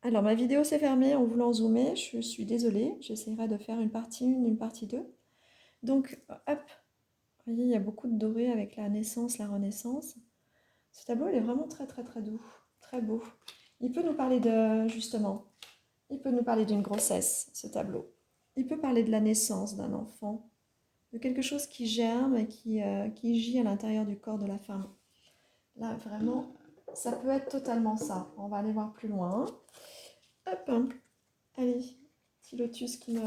Alors, ma vidéo s'est fermée en voulant zoomer. Je suis désolée. J'essaierai de faire une partie 1, une partie 2. Donc, hop, vous voyez, il y a beaucoup de doré avec la naissance, la renaissance. Ce tableau, il est vraiment très, très, très doux, très beau. Il peut nous parler de, justement, il peut nous parler d'une grossesse, ce tableau. Il peut parler de la naissance d'un enfant, de quelque chose qui germe et qui gît à l'intérieur du corps de la femme. Là, vraiment, ça peut être totalement ça. On va aller voir plus loin. Hop, hein. Allez, petit lotus qui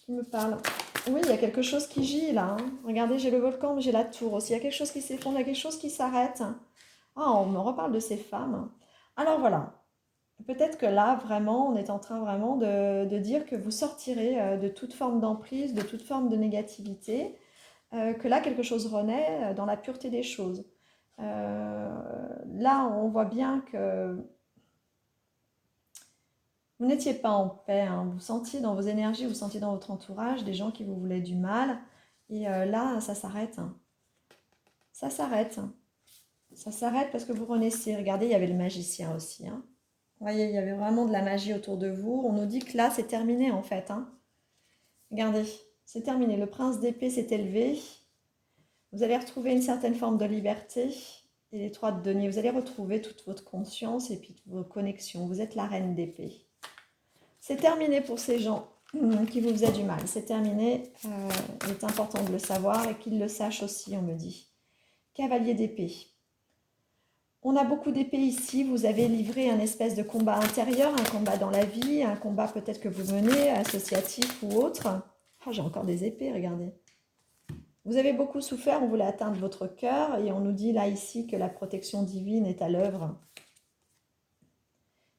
me parle. Oui, il y a quelque chose qui gît là, hein. Regardez, j'ai le volcan, mais j'ai la tour aussi. Il y a quelque chose qui s'effondre, il y a quelque chose qui s'arrête. Ah, on me reparle de ces femmes. Alors voilà, peut-être que là, vraiment, on est en train vraiment de dire que vous sortirez de toute forme d'emprise, de toute forme de négativité, que là, quelque chose renaît dans la pureté des choses. Là, on voit bien que vous n'étiez pas en paix, hein. Vous sentiez dans vos énergies, vous sentiez dans votre entourage des gens qui vous voulaient du mal. Et là, ça s'arrête, hein. Ça s'arrête. Ça s'arrête parce que vous renaissez. Regardez, il y avait le magicien aussi, hein. Vous voyez, il y avait vraiment de la magie autour de vous. On nous dit que là, c'est terminé en fait, hein. Regardez, c'est terminé. Le prince d'épée s'est élevé. Vous allez retrouver une certaine forme de liberté. Et les trois de denier, vous allez retrouver toute votre conscience et puis toutes vos connexions. Vous êtes la reine d'épée. C'est terminé pour ces gens qui vous faisaient du mal. C'est terminé. Il est important de le savoir et qu'ils le sachent aussi, on me dit. Cavalier d'épée. On a beaucoup d'épées ici. Vous avez livré un espèce de combat intérieur, un combat dans la vie, un combat peut-être que vous menez, associatif ou autre. Oh, j'ai encore des épées, regardez. Vous avez beaucoup souffert, on voulait atteindre votre cœur et on nous dit là ici que la protection divine est à l'œuvre.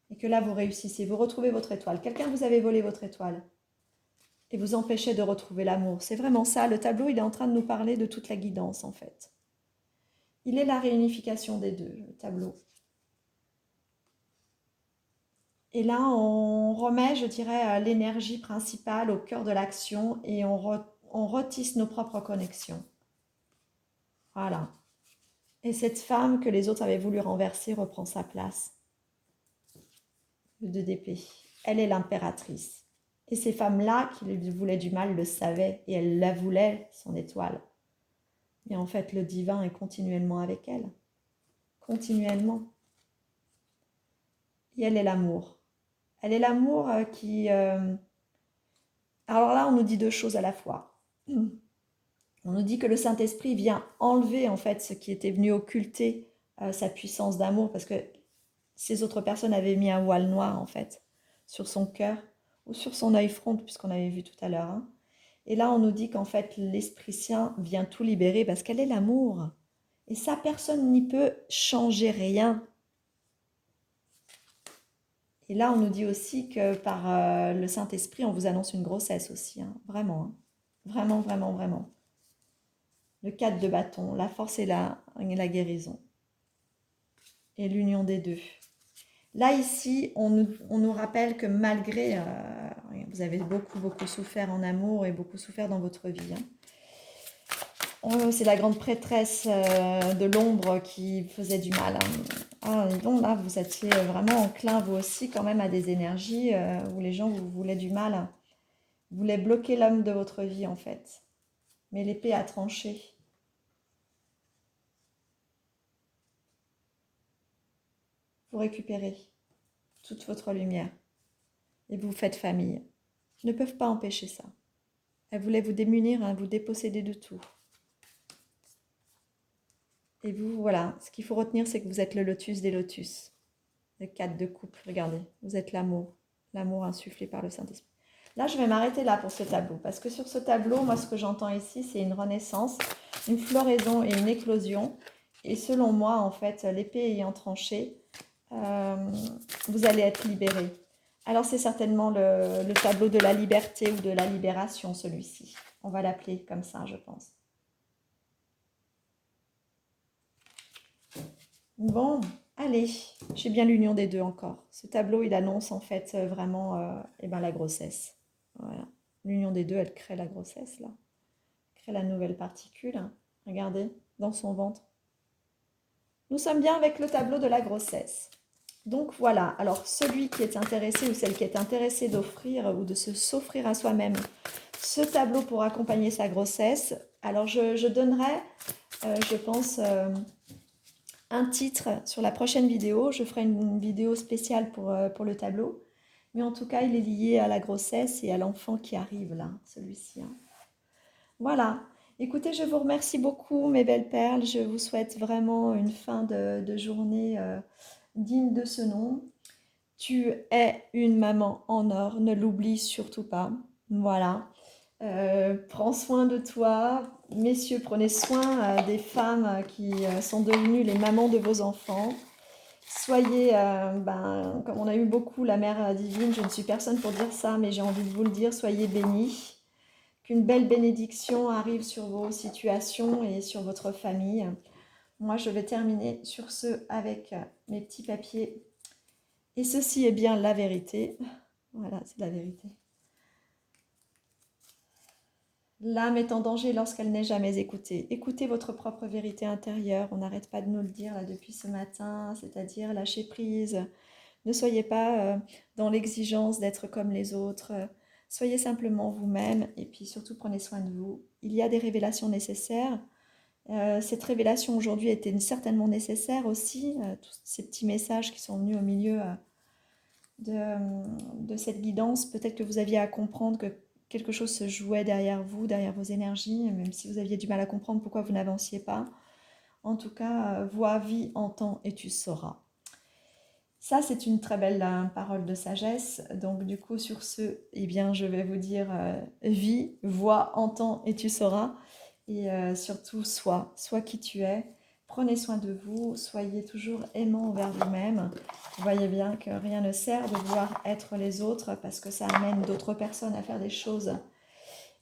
Et que là vous réussissez, vous retrouvez votre étoile. Quelqu'un vous avait volé votre étoile et vous empêchait de retrouver l'amour. C'est vraiment ça, le tableau il est en train de nous parler de toute la guidance en fait. Il est la réunification des deux, le tableau. Et là, on remet, je dirais, l'énergie principale au cœur de l'action et on retisse nos propres connexions. Voilà. Et cette femme que les autres avaient voulu renverser reprend sa place. Le 2 d'épée. Elle est l'impératrice. Et ces femmes-là qui lui voulaient du mal le savaient et elles la voulaient, son étoile. Mais en fait, le divin est continuellement avec elle. Continuellement. Et elle est l'amour. Elle est l'amour qui... Alors là, on nous dit deux choses à la fois. On nous dit que le Saint-Esprit vient enlever en fait ce qui était venu occulter sa puissance d'amour parce que ces autres personnes avaient mis un voile noir en fait sur son cœur ou sur son œil front puisqu'on avait vu tout à l'heure, hein. Et là on nous dit qu'en fait l'Esprit Saint vient tout libérer parce qu'elle est l'amour. Et ça, personne n'y peut changer rien. Et là on nous dit aussi que par le Saint-Esprit on vous annonce une grossesse aussi, hein. Vraiment, hein. Vraiment, vraiment, vraiment. Le 4 de bâton, la force et la guérison. Et l'union des deux. Là, ici, on nous rappelle que malgré, vous avez beaucoup, beaucoup souffert en amour et beaucoup souffert dans votre vie, hein. C'est la grande prêtresse de l'ombre qui faisait du mal, hein. Ah, et donc là, vous étiez vraiment enclin, vous aussi, quand même, à des énergies où les gens vous voulaient du mal, hein. Vous voulaient bloquer l'homme de votre vie, en fait. Mais l'épée a tranché. Vous récupérez toute votre lumière et vous faites famille. Ils ne peuvent pas empêcher ça. Elle voulait vous démunir, hein, vous déposséder de tout. Et vous, voilà, ce qu'il faut retenir, c'est que vous êtes le lotus des lotus. Le 4 de coupe, regardez, vous êtes l'amour. L'amour insufflé par le Saint-Esprit. Là, je vais m'arrêter là pour ce tableau. Parce que sur ce tableau, moi, ce que j'entends ici, c'est une renaissance, une floraison et une éclosion. Et selon moi, en fait, l'épée ayant tranché, vous allez être libéré. Alors, c'est certainement le tableau de la liberté ou de la libération, celui-ci. On va l'appeler comme ça, je pense. Bon, allez, j'ai bien l'union des deux encore. Ce tableau, il annonce en fait vraiment eh ben, la grossesse. Voilà. L'union des deux, elle crée la grossesse, là. Elle crée la nouvelle particule, hein. Regardez, dans son ventre. Nous sommes bien avec le tableau de la grossesse. Donc voilà, alors celui qui est intéressé ou celle qui est intéressée d'offrir ou de s'offrir à soi-même ce tableau pour accompagner sa grossesse, alors je donnerai, je pense, un titre sur la prochaine vidéo. Je ferai une vidéo spéciale pour le tableau. Mais en tout cas, il est lié à la grossesse et à l'enfant qui arrive là, celui-ci, hein. Voilà. Écoutez, je vous remercie beaucoup, mes belles perles. Je vous souhaite vraiment une fin de journée digne de ce nom. Tu es une maman en or, ne l'oublie surtout pas. Voilà. Prends soin de toi. Messieurs, prenez soin des femmes qui sont devenues les mamans de vos enfants. Soyez, comme on a eu beaucoup la mère divine, je ne suis personne pour dire ça, mais j'ai envie de vous le dire, soyez bénis. Qu'une belle bénédiction arrive sur vos situations et sur votre famille. Moi, je vais terminer sur ce avec mes petits papiers. Et ceci est bien la vérité. Voilà, c'est la vérité. L'âme est en danger lorsqu'elle n'est jamais écoutée. Écoutez votre propre vérité intérieure. On n'arrête pas de nous le dire là depuis ce matin, c'est-à-dire lâcher prise. Ne soyez pas dans l'exigence d'être comme les autres. Soyez simplement vous-même et puis surtout prenez soin de vous. Il y a des révélations nécessaires. Cette révélation aujourd'hui était certainement nécessaire aussi. Tous ces petits messages qui sont venus au milieu de cette guidance. Peut-être que vous aviez à comprendre que quelque chose se jouait derrière vous, derrière vos énergies, même si vous aviez du mal à comprendre pourquoi vous n'avanciez pas. En tout cas, vois, vis, entends et tu sauras. Ça, c'est une très belle parole de sagesse. Donc, du coup, sur ce, eh bien, je vais vous dire vis, vois, entends et tu sauras. Et surtout, sois qui tu es. Prenez soin de vous, soyez toujours aimant envers vous-même. Vous voyez bien que rien ne sert de vouloir être les autres parce que ça amène d'autres personnes à faire des choses,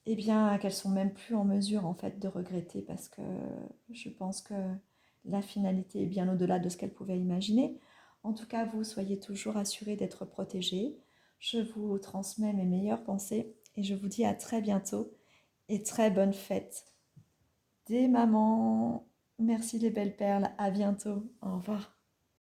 eh bien, qu'elles sont même plus en mesure, en fait, de regretter parce que je pense que la finalité est bien au-delà de ce qu'elles pouvaient imaginer. En tout cas, vous soyez toujours assurés d'être protégés. Je vous transmets mes meilleures pensées et je vous dis à très bientôt et très bonne fête des mamans. Merci les belles perles, à bientôt, au revoir.